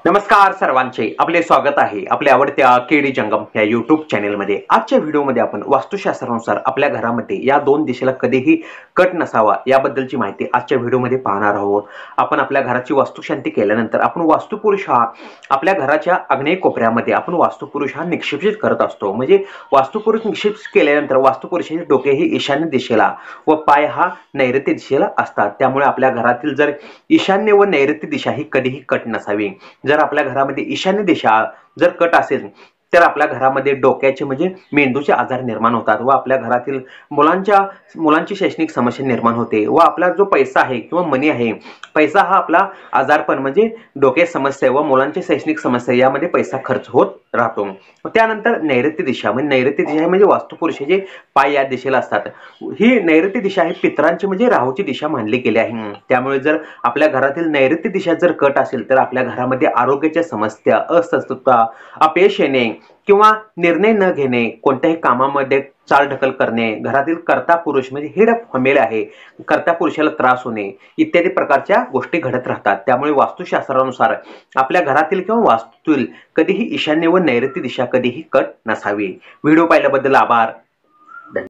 नमस्कार सर्वांचे आपले स्वागत आहे आपल्या आवडत्या केडी जंगम या YouTube चॅनेलमध्ये। आजच्या व्हिडिओमध्ये आपण वास्तुशास्त्रानुसार आपल्या घरामध्ये या दोन दिशेला कधीही कट नसावा याबद्दलची माहिती आजच्या व्हिडिओमध्ये पाहणार आहोत। आपण आपल्या घराची वास्तुशांती केल्यानंतर आपण वास्तुपुरुष हा आपल्या घराच्या आग्नेय कोपऱ्यामध्ये आपण वास्तुपुरुष हा निक्षेपित करत असतो। म्हणजे वास्तुपुरुष निक्षेपित केल्यानंतर वास्तुपुरुषाचे डोके हे ईशान्य दिशेला व पाय हा नैऋत्य दिशेला असतात। त्यामुळे आपल्या घरातील जर ईशान्य व नैऋत्य दिशा ही कधीही कट नसावी। जर आपल्या घरामध्ये ईशान्य दिशा जर कट असेल तर आपल्या घरामध्ये डोक्याचे म्हणजे मेंदूचे आजार निर्माण होतात व आपल्या घरातील मुलांची शैक्षणिक समस्या निर्माण होते व आपला जो पैसा आहे किंवा मनी आहे, पैसा हा आपला आजारपण म्हणजे डोक्याची समस्या व मुलांची शैक्षणिक समस्या यामध्ये पैसा खर्च होत राहतो। त्यानंतर नैऋत्य दिशा म्हणजे वास्तुपुरुषाचे पाय या दिशेला असतात। ही नैऋत्य दिशा ही पितरांची म्हणजे राहूची दिशा मानली गेली आहे। त्यामुळे जर आपल्या घरातील नैऋत्य दिशा जर कट असेल तर आपल्या घरामध्ये आरोग्याच्या समस्या, अस्वस्थता, अपयश येणे किंवा निर्णय न घेणे, कोणत्याही कामामध्ये चालढकल करणे, घरातील कर्ता पुरुष म्हणजे हेड ऑफ फॅमिली आहे, कर्ता पुरुषाला त्रास होणे इत्यादी प्रकारच्या गोष्टी घडत राहतात। त्यामुळे वास्तुशास्त्रानुसार आपल्या घरातील किंवा वास्तूतील कधीही ईशान्य व नैऋत्य दिशा कधीही कट नसावी। व्हिडिओ पाहिल्याबद्दल आभार।